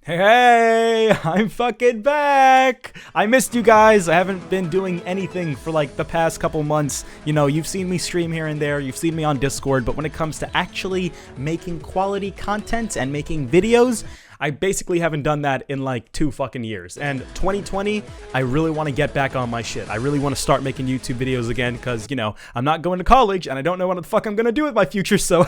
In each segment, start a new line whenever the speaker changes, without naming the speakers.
Hey, I'm fucking back! I missed you guys. I haven't been doing anything for like the past couple months. You know, you've seen me stream here and there, you've seen me on Discord, but when it comes to actually making quality content and making videos, I basically haven't done that in like 2 fucking years. And 2020, I really want to get back on my shit. I really want to start making YouTube videos again because, you know, I'm not going to college and I don't know what the fuck I'm going to do with my future, so...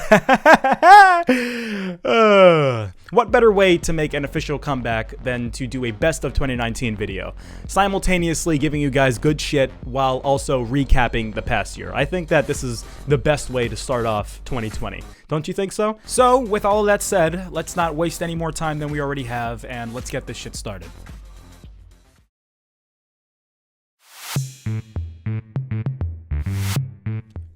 what better way to make an official comeback than to do a best of 2019 video, simultaneously giving you guys good shit while also recapping the past year. I think that this is the best way to start off 2020. Don't you think so? So, with all of that said, let's not waste any more time than we already have, and let's get this shit started.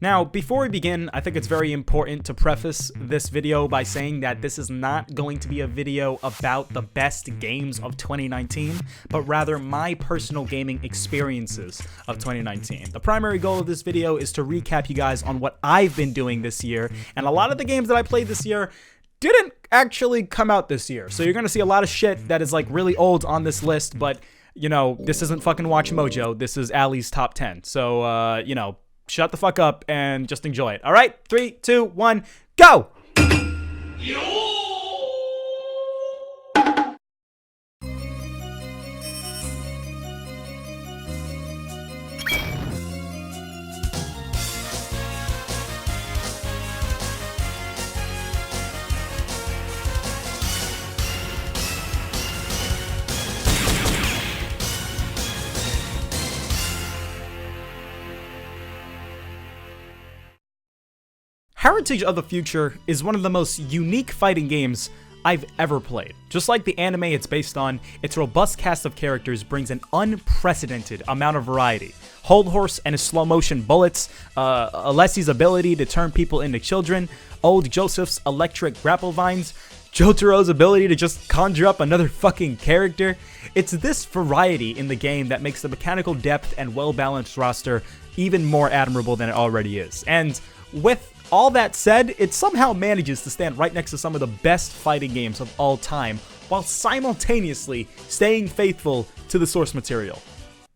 Now, before we begin, I think it's very important to preface this video by saying that this is not going to be a video about the best games of 2019, but rather my personal gaming experiences of 2019. The primary goal of this video is to recap you guys on what I've been doing this year, and a lot of the games that I played this year didn't actually come out this year. So you're gonna see a lot of shit that is like really old on this list, but you know, this isn't fucking Watch Mojo, this is Ali's top 10. So, you know, shut the fuck up and just enjoy it. All right, 3, 2, 1, go! Heritage of the Future is one of the most unique fighting games I've ever played. Just like the anime it's based on, its robust cast of characters brings an unprecedented amount of variety. Hold Horse and his slow-motion bullets, Alessi's ability to turn people into children, Old Joseph's electric grapple vines, Jotaro's ability to just conjure up another fucking character. It's this variety in the game that makes the mechanical depth and well-balanced roster even more admirable than it already is. And with all that said, it somehow manages to stand right next to some of the best fighting games of all time, while simultaneously staying faithful to the source material.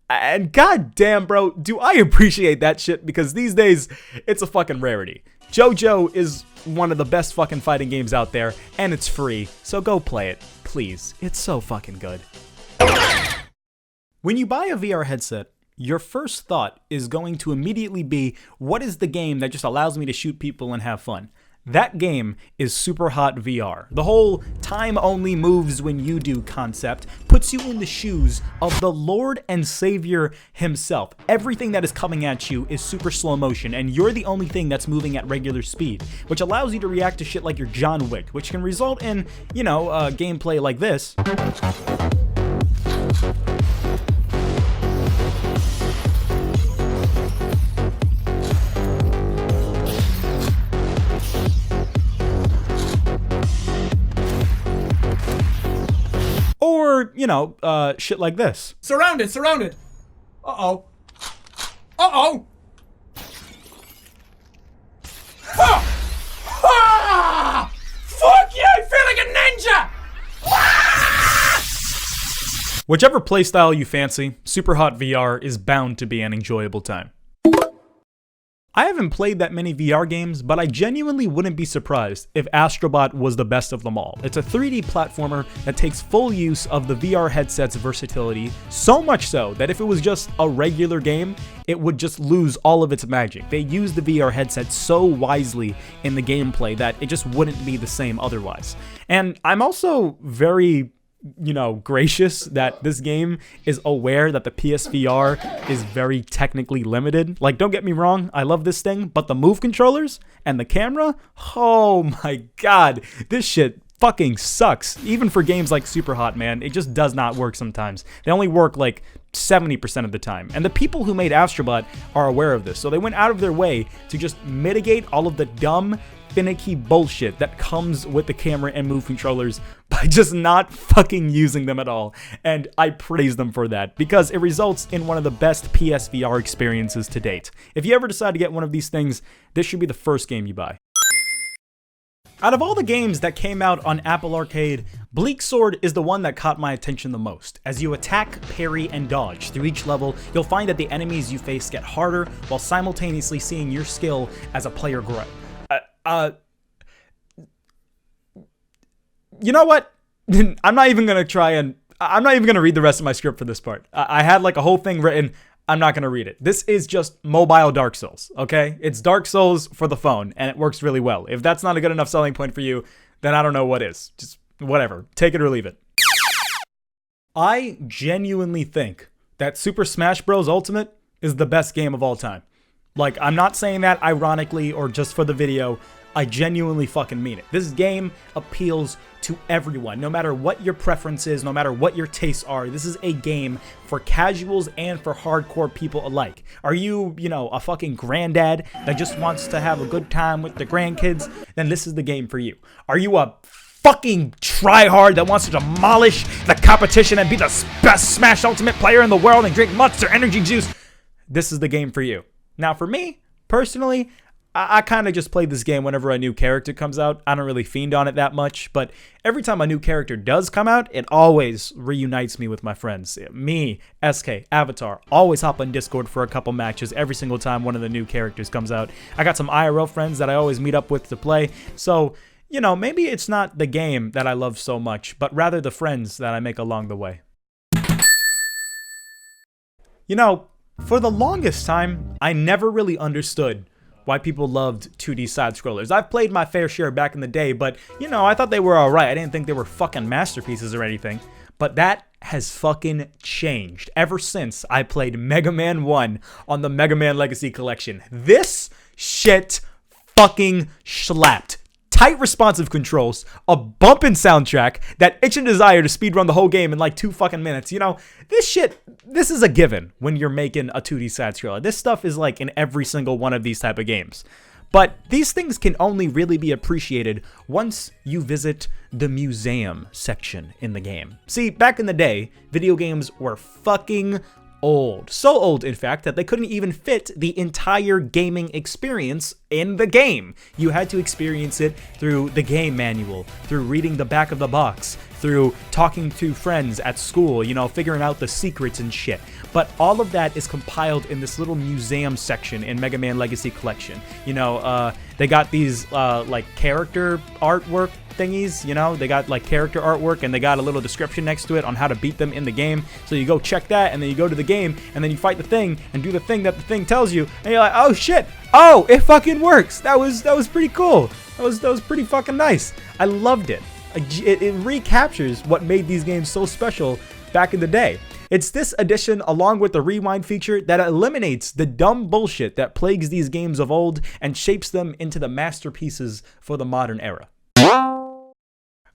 And goddamn, bro, do I appreciate that shit, because these days, it's a fucking rarity. JoJo is one of the best fucking fighting games out there, and it's free, so go play it, please. It's so fucking good. When you buy a VR headset, your first thought is going to immediately be, what is the game that just allows me to shoot people and have fun? That game is Superhot VR. The whole time only moves when you do concept puts you in the shoes of the Lord and Savior himself. Everything that is coming at you is super slow motion, and you're the only thing that's moving at regular speed, which allows you to react to shit like you're John Wick, which can result in, you know, gameplay like this. Or, you know, shit like this.
Surrounded! Uh-oh. Uh-oh! Ah! Fuck yeah, I feel like a ninja!
Whichever playstyle you fancy, Superhot VR is bound to be an enjoyable time. I haven't played that many VR games, but I genuinely wouldn't be surprised if Astrobot was the best of them all. It's a 3D platformer that takes full use of the VR headset's versatility, so much so that if it was just a regular game, it would just lose all of its magic. They use the VR headset so wisely in the gameplay that it just wouldn't be the same otherwise. And I'm also very, you know, gracious that this game is aware that the PSVR is very technically limited. Like, don't get me wrong, I love this thing, but the Move controllers and the camera, oh my god, this shit fucking sucks. Even for games like Superhot, man, it just does not work sometimes. They only work like 70% of the time. And the people who made Astrobot are aware of this, so they went out of their way to just mitigate all of the dumb, finicky bullshit that comes with the camera and Move controllers by just not fucking using them at all. And I praise them for that, because it results in one of the best PSVR experiences to date. If you ever decide to get one of these things, this should be the first game you buy. Out of all the games that came out on Apple Arcade, Bleak Sword is the one that caught my attention the most. As you attack, parry, and dodge through each level, you'll find that the enemies you face get harder while simultaneously seeing your skill as a player grow. You know what? I'm not even going to read the rest of my script for this part. I had like a whole thing written. I'm not going to read it. This is just mobile Dark Souls, okay? It's Dark Souls for the phone, and it works really well. If that's not a good enough selling point for you, then I don't know what is. Just whatever. Take it or leave it. I genuinely think that Super Smash Bros. Ultimate is the best game of all time. Like, I'm not saying that ironically or just for the video. I genuinely fucking mean it. This game appeals to everyone, no matter what your preference is, no matter what your tastes are. This is a game for casuals and for hardcore people alike. Are you, a fucking granddad that just wants to have a good time with the grandkids? Then this is the game for you. Are you a fucking tryhard that wants to demolish the competition and be the best Smash Ultimate player in the world and drink Monster Energy juice? This is the game for you. Now, for me, personally, I kind of just play this game whenever a new character comes out. I don't really fiend on it that much, but every time a new character does come out, it always reunites me with my friends. Me, SK, Avatar, always hop on Discord for a couple matches every single time one of the new characters comes out. I got some IRL friends that I always meet up with to play, so, maybe it's not the game that I love so much, but rather the friends that I make along the way. For the longest time, I never really understood why people loved 2D side-scrollers. I've played my fair share back in the day, but, I thought they were alright. I didn't think they were fucking masterpieces or anything. But that has fucking changed ever since I played Mega Man 1 on the Mega Man Legacy Collection. This shit fucking slapped. Tight responsive controls, a bumpin' soundtrack, that itch and desire to speedrun the whole game in like 2 fucking minutes. This is a given when you're making a 2D side-scroller. This stuff is like in every single one of these type of games. But these things can only really be appreciated once you visit the museum section in the game. See, back in the day, video games were fucking old. So old, in fact, that they couldn't even fit the entire gaming experience in the game. You had to experience it through the game manual, through reading the back of the box, through talking to friends at school, figuring out the secrets and shit. But all of that is compiled in this little museum section in Mega Man Legacy Collection. They got these like character artwork thingies, they got like character artwork and they got a little description next to it on how to beat them in the game. So you go check that and then you go to the game and then you fight the thing and do the thing that the thing tells you and you're like, oh shit, oh, it fucking works. That was pretty cool. That was pretty fucking nice. I loved it. It recaptures what made these games so special back in the day. It's this addition, along with the rewind feature, that eliminates the dumb bullshit that plagues these games of old and shapes them into the masterpieces for the modern era.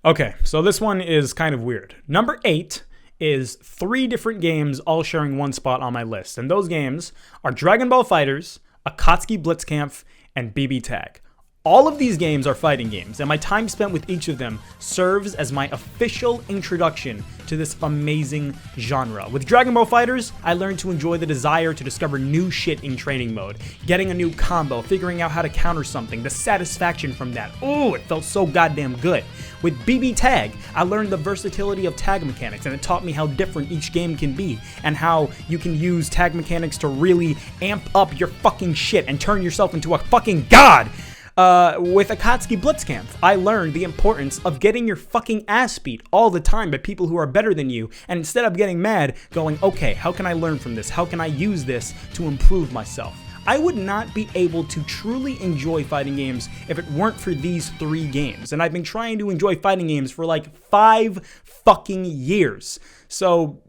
Okay, so this one is kind of weird. Number 8 is 3 different games all sharing one spot on my list, and those games are Dragon Ball FighterZ, Akatsuki Blitzkampf, and BB Tag. All of these games are fighting games, and my time spent with each of them serves as my official introduction to this amazing genre. With Dragon Ball FighterZ, I learned to enjoy the desire to discover new shit in training mode, getting a new combo, figuring out how to counter something, the satisfaction from that. Ooh, it felt so goddamn good. With BB Tag, I learned the versatility of tag mechanics, and it taught me how different each game can be, and how you can use tag mechanics to really amp up your fucking shit and turn yourself into a fucking god. With Akatsuki Blitzkampf, I learned the importance of getting your fucking ass beat all the time by people who are better than you, and instead of getting mad, going, okay, how can I learn from this? How can I use this to improve myself? I would not be able to truly enjoy fighting games if it weren't for these 3 games, and I've been trying to enjoy fighting games for like 5 fucking years. So,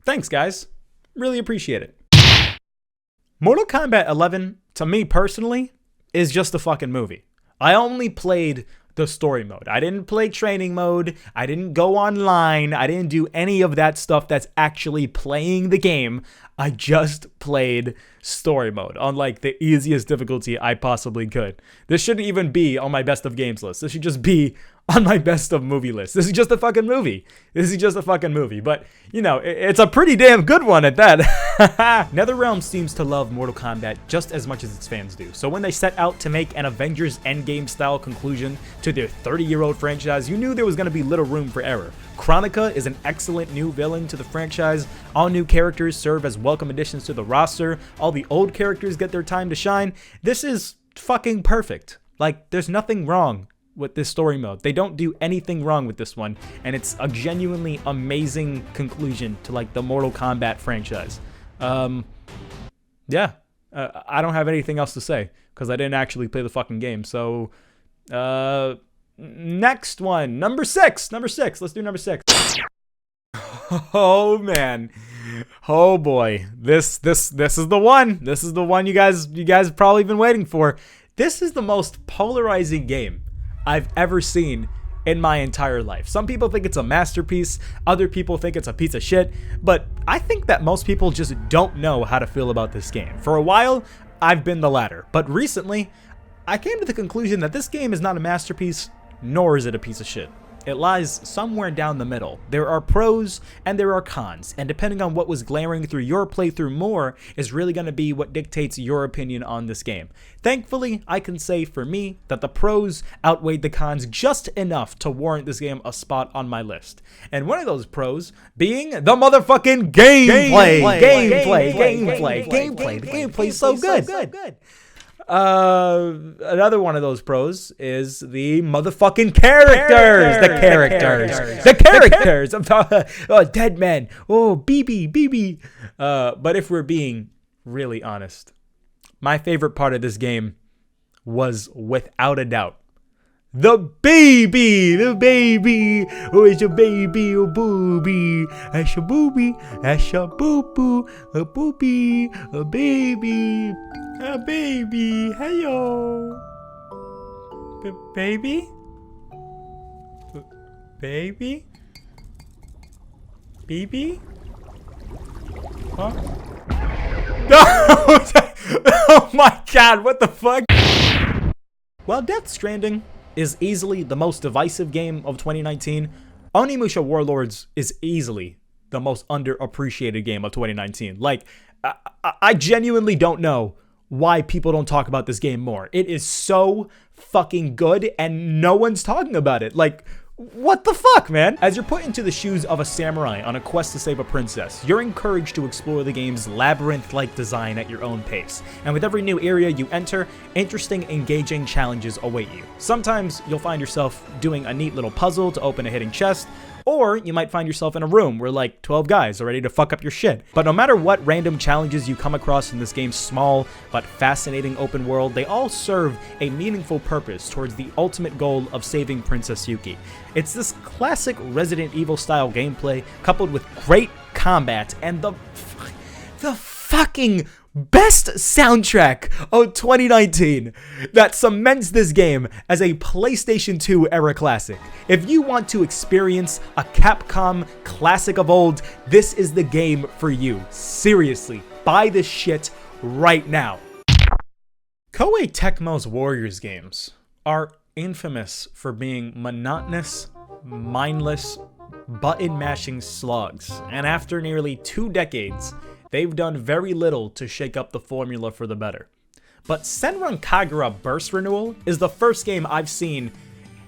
thanks guys. Really appreciate it. Mortal Kombat 11, to me personally, is just a fucking movie. I only played the story mode. I didn't play training mode. I didn't go online. I didn't do any of that stuff that's actually playing the game. I just played story mode on like the easiest difficulty I possibly could. This shouldn't even be on my best of games list. This should just be on my best of movie list. This is just a fucking movie. But, you know, it's a pretty damn good one at that. NetherRealm seems to love Mortal Kombat just as much as its fans do. So when they set out to make an Avengers Endgame style conclusion to their 30-year-old franchise, you knew there was going to be little room for error. Kronika is an excellent new villain to the franchise. All new characters serve as welcome additions to the roster. All the old characters get their time to shine. This is fucking perfect. Like, there's nothing wrong with this story mode. They don't do anything wrong with this one, and it's a genuinely amazing conclusion to like the Mortal Kombat franchise. Yeah, I don't have anything else to say because I didn't actually play the fucking game. So, next one, number six. Let's do number 6. Oh man, oh boy, this is the one. This is the one you guys have probably been waiting for. This is the most polarizing game I've ever seen in my entire life. Some people think it's a masterpiece, other people think it's a piece of shit, but I think that most people just don't know how to feel about this game. For a while, I've been the latter, but recently, I came to the conclusion that this game is not a masterpiece, nor is it a piece of shit. It lies somewhere down the middle. There are pros and there are cons, and depending on what was glaring through your playthrough more is really going to be what dictates your opinion on this game. Thankfully, I can say for me that the pros outweighed the cons just enough to warrant this game a spot on my list. And one of those pros being the motherfucking gameplay. The gameplay's so good. Another one of those pros is the motherfucking characters. The characters. I'm talking, Dead Man. Oh, BB. But if we're being really honest, my favorite part of this game was without a doubt the baby. Oh, it's a baby, a booby, that's a booby, that's a boo boo, a booby, a baby, heyo, baby, huh? No! Oh my god, what the fuck? While Death Stranding is easily the most divisive game of 2019, Onimusha Warlords is easily the most underappreciated game of 2019. Like, I genuinely don't know why people don't talk about this game more. It is so fucking good and no one's talking about it. Like, what the fuck, man? As you're put into the shoes of a samurai on a quest to save a princess, you're encouraged to explore the game's labyrinth-like design at your own pace. And with every new area you enter, interesting, engaging challenges await you. Sometimes you'll find yourself doing a neat little puzzle to open a hidden chest, or you might find yourself in a room where like 12 guys are ready to fuck up your shit. But no matter what random challenges you come across in this game's small but fascinating open world, they all serve a meaningful purpose towards the ultimate goal of saving Princess Yuki. It's this classic Resident Evil style gameplay coupled with great combat and the fucking best soundtrack of 2019 that cements this game as a PlayStation 2 era classic. If you want to experience a Capcom classic of old, this is the game for you. Seriously, buy this shit right now. Koei Tecmo's Warriors games are infamous for being monotonous, mindless, button-mashing slugs, and after nearly 2 decades, they've done very little to shake up the formula for the better. But Senran Kagura Burst Renewal is the first game I've seen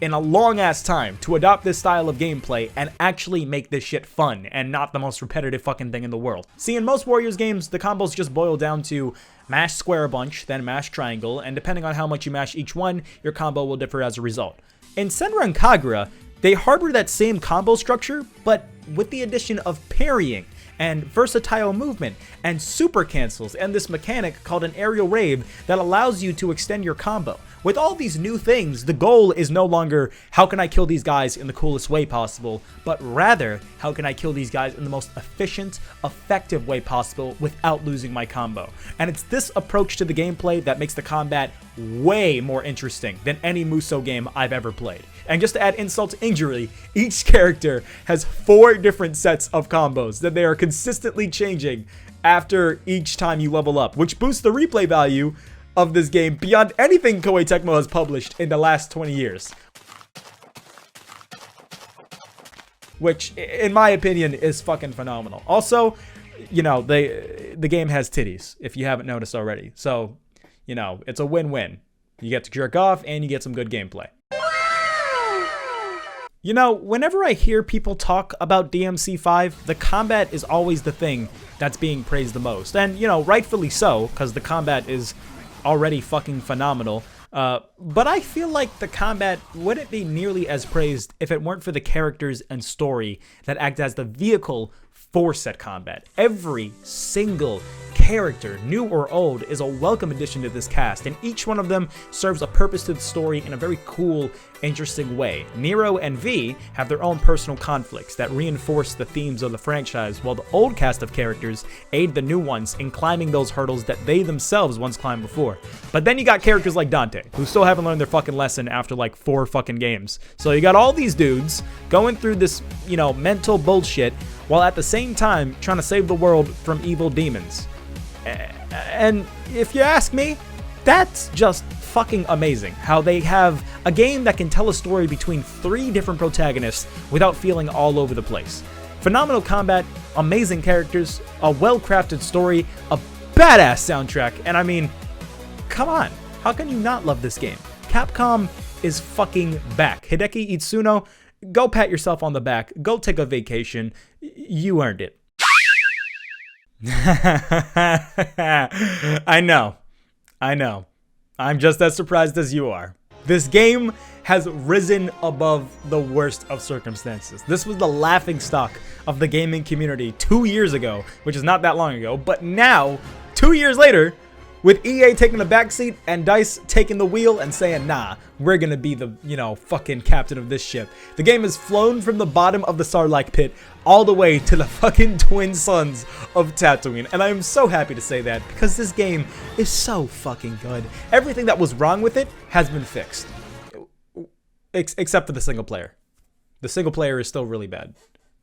in a long-ass time to adopt this style of gameplay and actually make this shit fun and not the most repetitive fucking thing in the world. See, in most Warriors games, the combos just boil down to mash square a bunch, then mash triangle, and depending on how much you mash each one, your combo will differ as a result. In Senran Kagura, they harbor that same combo structure, but with the addition of parrying, and versatile movement, and super cancels, and this mechanic called an aerial rave that allows you to extend your combo. With all these new things, the goal is no longer, how can I kill these guys in the coolest way possible, but rather, how can I kill these guys in the most efficient, effective way possible without losing my combo. And it's this approach to the gameplay that makes the combat way more interesting than any Musou game I've ever played. And just to add insult to injury, each character has 4 different sets of combos that they are consistently changing after each time you level up, which boosts the replay value of this game beyond anything Koei Tecmo has published in the last 20 years. Which, in my opinion, is fucking phenomenal. Also, you know, the game has titties, if you haven't noticed already. So, you know, it's a win-win. You get to jerk off, and you get some good gameplay. You know, whenever I hear people talk about DMC5, the combat is always the thing that's being praised the most. And, you know, rightfully so, because the combat is already fucking phenomenal. But I feel like the combat wouldn't be nearly as praised if it weren't for the characters and story that act as the vehicle for said combat. Every single character, new or old, is a welcome addition to this cast, and each one of them serves a purpose to the story in a very cool, interesting way. Nero and V have their own personal conflicts that reinforce the themes of the franchise, while the old cast of characters aid the new ones in climbing those hurdles that they themselves once climbed before. But then you got characters like Dante, who still haven't learned their fucking lesson after like 4 fucking games. So you got all these dudes going through this, you know, mental bullshit, while at the same time trying to save the world from evil demons. And if you ask me, that's just fucking amazing how they have a game that can tell a story between 3 different protagonists without feeling all over the place. Phenomenal combat, amazing characters, a well-crafted story, a badass soundtrack, and I mean, come on, how can you not love this game? Capcom is fucking back. Hideki Itsuno, go pat yourself on the back, go take a vacation, you earned it. I know. I'm just as surprised as you are. This game has risen above the worst of circumstances. This was the laughingstock of the gaming community 2 years ago, which is not that long ago, but now, 2 years later, with EA taking the backseat and DICE taking the wheel and saying, nah, we're gonna be the, you know, fucking captain of this ship. The game has flown from the bottom of the Sarlacc pit all the way to the fucking twin suns of Tatooine. And I am so happy to say that because this game is so fucking good. Everything that was wrong with it has been fixed. Except for the single player. The single player is still really bad.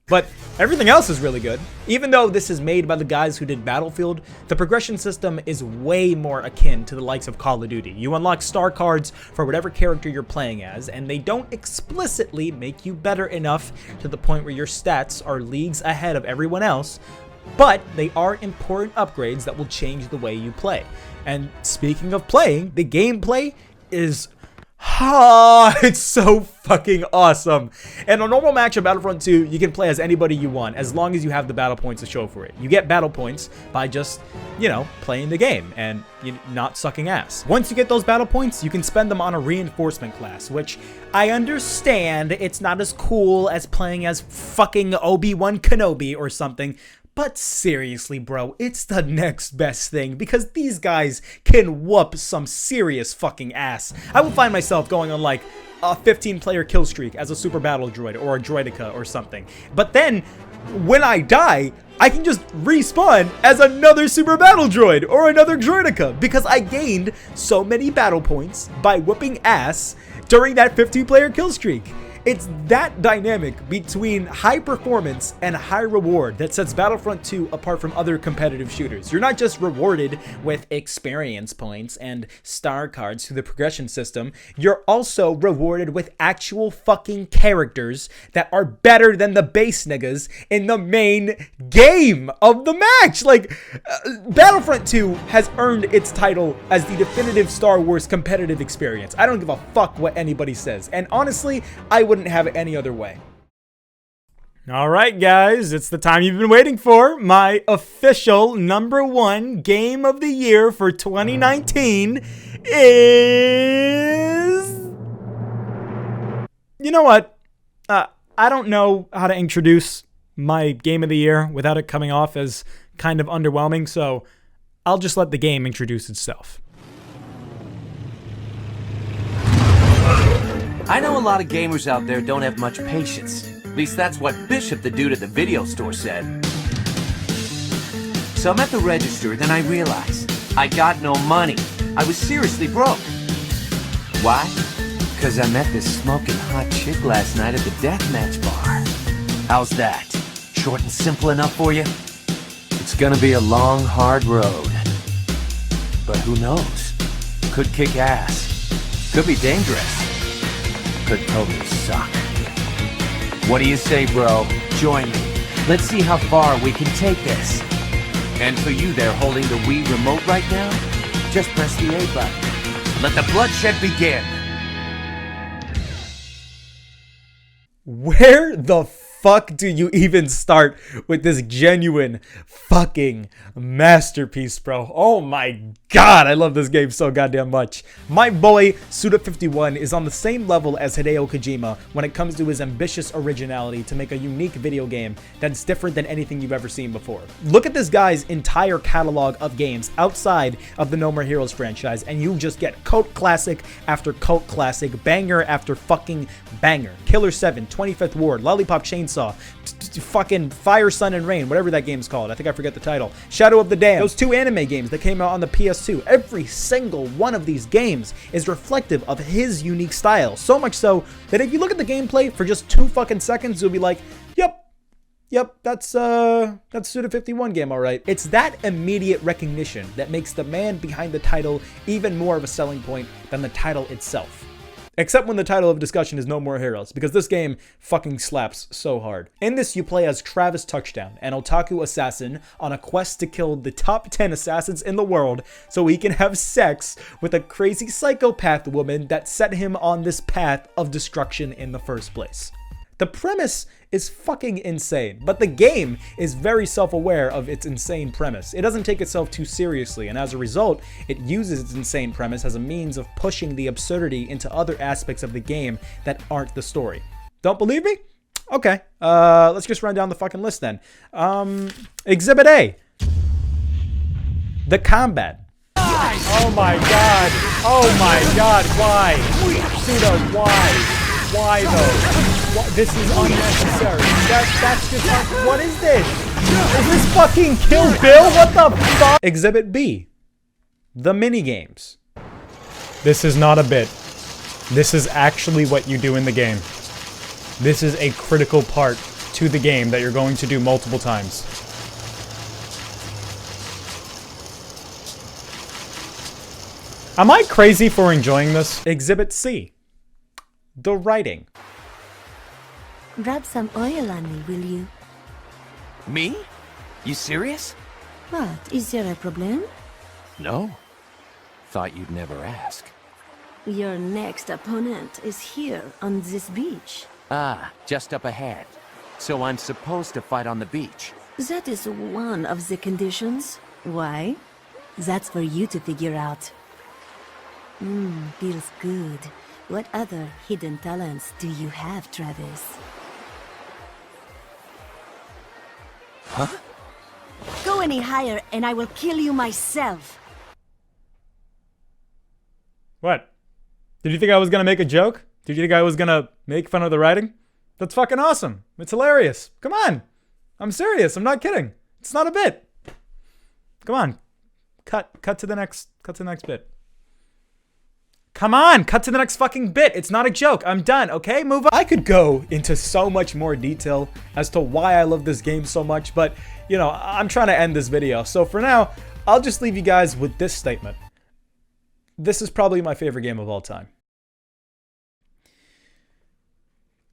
But everything else is really good. Even though this is made by the guys who did Battlefield, the progression system is way more akin to the likes of Call of Duty. You unlock star cards for whatever character you're playing as, and they don't explicitly make you better enough to the point where your stats are leagues ahead of everyone else, but they are important upgrades that will change the way you play. And speaking of playing, the gameplay is it's so fucking awesome. In a normal match of Battlefront 2, you can play as anybody you want, as long as you have the battle points to show for it. You get battle points by just, you know, playing the game and not sucking ass. Once you get those battle points, you can spend them on a reinforcement class, which I understand it's not as cool as playing as fucking Obi-Wan Kenobi or something. But seriously, bro, it's the next best thing because these guys can whoop some serious fucking ass. I will find myself going on like a 15-player kill streak as a super battle droid or a droidica or something. But then when I die, I can just respawn as another super battle droid or another droidica because I gained so many battle points by whooping ass during that 15-player kill streak. It's that dynamic between high performance and high reward that sets Battlefront 2 apart from other competitive shooters. You're not just rewarded with experience points and star cards through the progression system, you're also rewarded with actual fucking characters that are better than the base niggas in the main game of the match. Like, Battlefront 2 has earned its title as the definitive Star Wars competitive experience. I don't give a fuck what anybody says. And honestly, I wouldn't have it any other way. All right, guys, it's the time you've been waiting for. My official #1 game of the year for 2019 is... You know what? I don't know how to introduce my game of the year without it coming off as kind of underwhelming, so I'll just let the game introduce itself.
I know a lot of gamers out there don't have much patience. At least that's what Bishop, the dude at the video store, said. So I'm at the register, then I realized I got no money. I was seriously broke. Why? Because I met this smoking hot chick last night at the deathmatch bar. How's that? Short and simple enough for you? It's gonna be a long, hard road. But who knows? Could kick ass. Could be dangerous. Could totally suck. What do you say, bro? Join me. Let's see how far we can take this. And for you there holding the Wii remote right now, just press the A button. Let the bloodshed begin.
Where the fuck do you even start with this genuine fucking masterpiece, bro? Oh my god, I love this game so goddamn much. My boy Suda51 is on the same level as Hideo Kojima when it comes to his ambitious originality to make a unique video game that's different than anything you've ever seen before. Look at this guy's entire catalog of games outside of the No More Heroes franchise, and you just get cult classic after cult classic, banger after fucking banger. Killer 7, 25th Ward, Lollipop Chainsaw, fucking Fire, Sun, and Rain, whatever that game's called. I think I forget the title. Shadow of the Dam. Those 2 anime games that came out on the PS2. Every single one of these games is reflective of his unique style. So much so that if you look at the gameplay for just 2 fucking seconds, you'll be like, Yep, that's Suda51 game, alright. It's that immediate recognition that makes the man behind the title even more of a selling point than the title itself. Except when the title of discussion is No More Heroes, because this game fucking slaps so hard. In this, you play as Travis Touchdown, an otaku assassin on a quest to kill the top 10 assassins in the world so he can have sex with a crazy psychopath woman that set him on this path of destruction in the first place. The premise is fucking insane, but the game is very self-aware of its insane premise. It doesn't take itself too seriously, and as a result, it uses its insane premise as a means of pushing the absurdity into other aspects of the game that aren't the story. Don't believe me? Okay, let's just run down the fucking list then. Exhibit A. The combat. Oh my god. Oh my god, why? Suda, why? Why though? This is unnecessary. That's just like, what is this? Is this fucking Kill Bill? What the fuck? Exhibit B. The minigames. This is not a bit. This is actually what you do in the game. This is a critical part to the game that you're going to do multiple times. Am I crazy for enjoying this? Exhibit C. The writing.
Rub some oil on me, will you?
Me? You serious?
What? Is there a problem?
No. Thought you'd never ask.
Your next opponent is here on this beach.
Ah, just up ahead. So I'm supposed to fight on the beach.
That is one of the conditions. Why? That's for you to figure out. Feels good. What other hidden talents do you have, Travis?
Huh?
Go any higher and I will kill you myself.
What? Did you think I was gonna make a joke? Did you think I was gonna make fun of the writing? That's fucking awesome. It's hilarious. Come on. I'm serious. I'm not kidding. It's not a bit. Come on. Cut to the next bit. Come on, cut to the next fucking bit. It's not a joke. I'm done, okay? Move on. I could go into so much more detail as to why I love this game so much, but, you know, I'm trying to end this video. So for now, I'll just leave you guys with this statement. This is probably my favorite game of all time.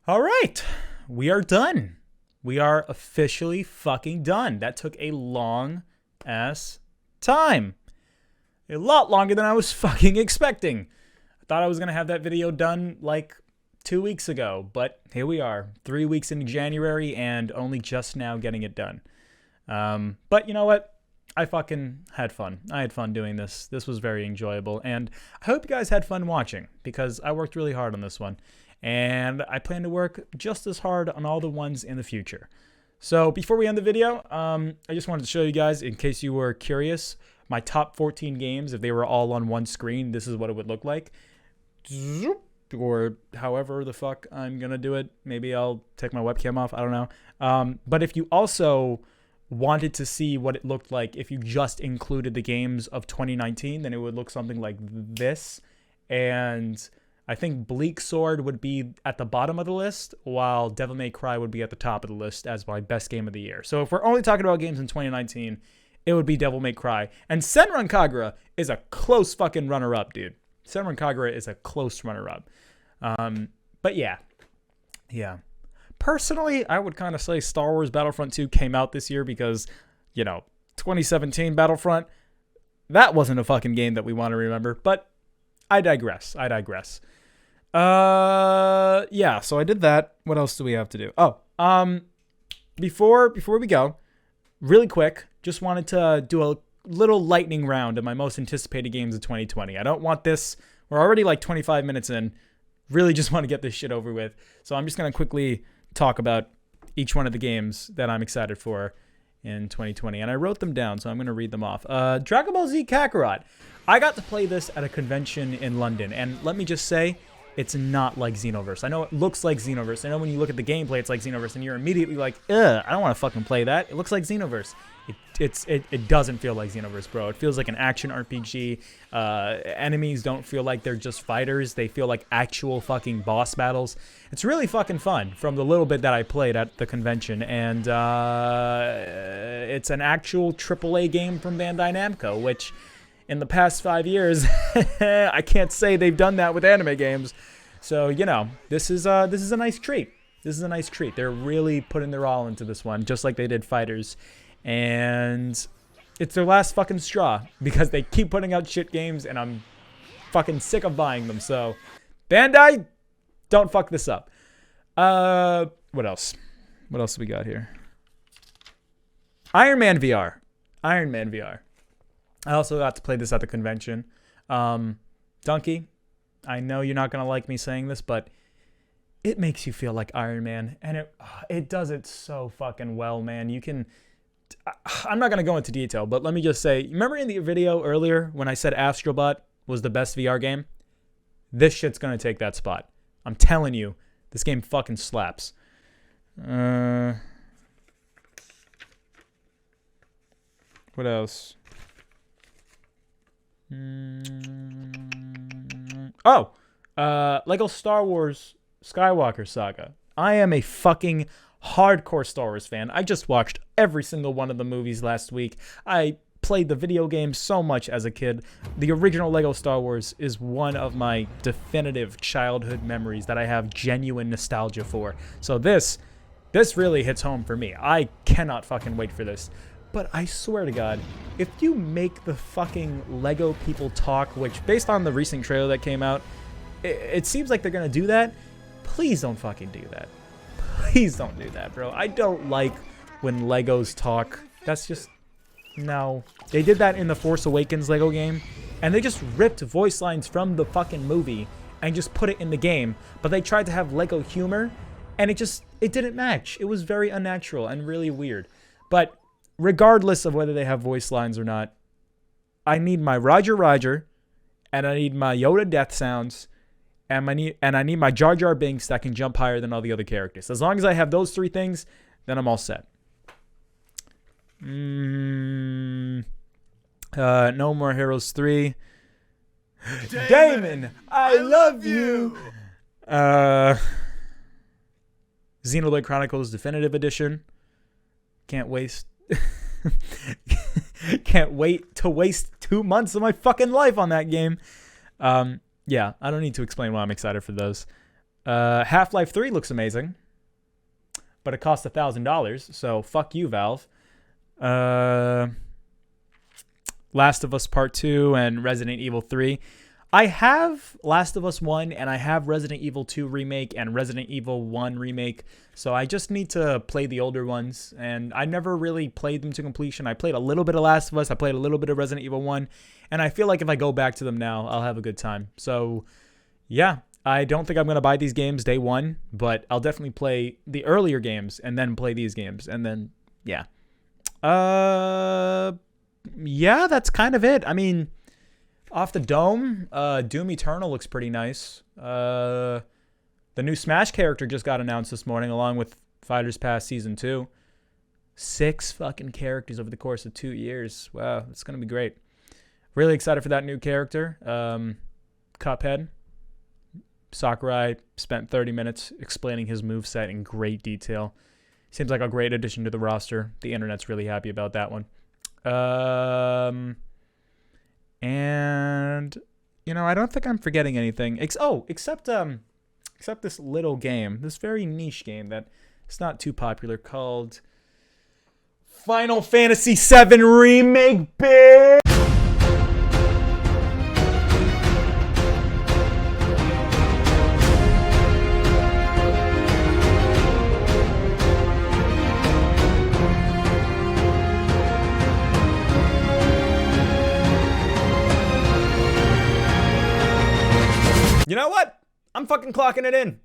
All right, we are done. We are officially fucking done. That took a long ass time. A lot longer than I was fucking expecting. Thought I was gonna have that video done like 2 weeks ago, but here we are, 3 weeks into January and only just now getting it done. But you know what? I fucking had fun. I had fun doing this. This was very enjoyable, and I hope you guys had fun watching because I worked really hard on this one, and I plan to work just as hard on all the ones in the future. So before we end the video, I just wanted to show you guys, in case you were curious, my top 14 games. If they were all on one screen, this is what it would look like. Or however the fuck I'm gonna do it. Maybe I'll take my webcam off. I don't know. But if you also wanted to see what it looked like if you just included the games of 2019, then it would look something like this. And I think Bleak Sword would be at the bottom of the list, while Devil May Cry would be at the top of the list as my best game of the year. So if we're only talking about games in 2019, it would be Devil May Cry. And Senran Kagura is a close fucking runner-up, dude. Senran Kagura is a close runner-up. But yeah. Personally, I would kind of say Star Wars Battlefront 2 came out this year because, 2017 Battlefront, that wasn't a fucking game that we want to remember. But I digress. Yeah, so I did that. What else do we have to do? Before we go, really quick, just wanted to do a little lightning round of my most anticipated games of 2020. I don't want this. We're already like 25 minutes in. Really just want to get this shit over with. So I'm just going to quickly talk about each one of the games that I'm excited for in 2020. And I wrote them down, so I'm going to read them off. Dragon Ball Z Kakarot. I got to play this at a convention in London. And let me just say, it's not like Xenoverse. I know it looks like Xenoverse. I know when you look at the gameplay, it's like Xenoverse. And you're immediately like, ugh, I don't want to fucking play that. It looks like Xenoverse. It doesn't feel like Xenoverse, bro. It feels like an action RPG. Enemies don't feel like they're just fighters. They feel like actual fucking boss battles. It's really fucking fun from the little bit that I played at the convention. And it's an actual AAA game from Bandai Namco, which in the past 5 years, I can't say they've done that with anime games. So, this is a nice treat. This is a nice treat. They're really putting their all into this one, just like they did Fighters. And it's their last fucking straw because they keep putting out shit games and I'm fucking sick of buying them. So, Bandai, don't fuck this up. What else? What else do we got here? Iron Man VR. I also got to play this at the convention. Donkey, I know you're not going to like me saying this, but it makes you feel like Iron Man. And it does it so fucking well, man. I'm not going to go into detail, but let me just say, remember in the video earlier when I said Astrobot was the best VR game? This shit's going to take that spot. I'm telling you, this game fucking slaps. What else? Lego Star Wars Skywalker Saga. I am a fucking hardcore Star Wars fan. I just watched every single one of the movies last week. I played the video game so much as a kid. The original Lego Star Wars is one of my definitive childhood memories that I have genuine nostalgia for. So this really hits home for me. I cannot fucking wait for this. But I swear to God, if you make the fucking Lego people talk, which based on the recent trailer that came out, it seems like they're going to do that. Please don't fucking do that. Please don't do that, bro. I don't like when Legos talk. That's just... No. They did that in the Force Awakens Lego game, and they just ripped voice lines from the fucking movie and just put it in the game. But they tried to have Lego humor, and it didn't match. It was very unnatural and really weird. But regardless of whether they have voice lines or not, I need my Roger, and I need my Yoda death sounds, and I need my Jar Jar Binks that can jump higher than all the other characters. As long as I have those three things, then I'm all set. No More Heroes 3. Damon, I love you! Xenoblade Chronicles Definitive Edition. Can't wait to waste 2 months of my fucking life on that game. Yeah, I don't need to explain why I'm excited for those. Half-Life 3 looks amazing, but it costs $1,000, so fuck you, Valve. Last of Us Part 2 and Resident Evil 3. I have Last of Us 1 and I have Resident Evil 2 Remake and Resident Evil 1 Remake, so I just need to play the older ones, and I never really played them to completion. I played a little bit of Last of Us, I played a little bit of Resident Evil 1, and I feel like if I go back to them now, I'll have a good time. So, yeah, I don't think I'm going to buy these games day one, but I'll definitely play the earlier games and then play these games, and then, yeah. Yeah, that's kind of it. I mean... Off the dome, Doom Eternal looks pretty nice. The new Smash character just got announced this morning, along with Fighters Pass Season 2. 6 fucking characters over the course of 2 years. Wow, it's going to be great. Really excited for that new character. Cuphead. Sakurai spent 30 minutes explaining his moveset in great detail. Seems like a great addition to the roster. The internet's really happy about that one. And I don't think I'm forgetting anything. Except this little game, this very niche game that is not too popular called Final Fantasy VII Remake, bitch. You know what? I'm fucking clocking it in.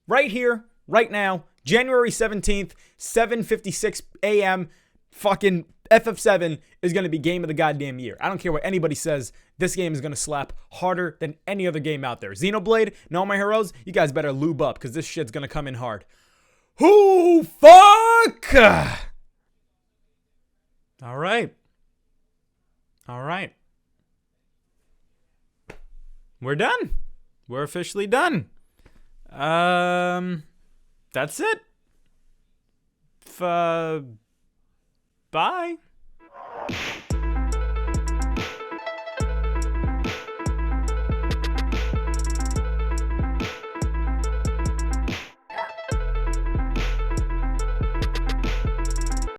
Right here, right now, January 17th, 7:56 a.m. Fucking FF7 is going to be game of the goddamn year. I don't care what anybody says. This game is going to slap harder than any other game out there. Xenoblade and all my heroes, you guys better lube up because this shit's going to come in hard. Who fuck? All right. We're done. We're officially done. That's it. Bye.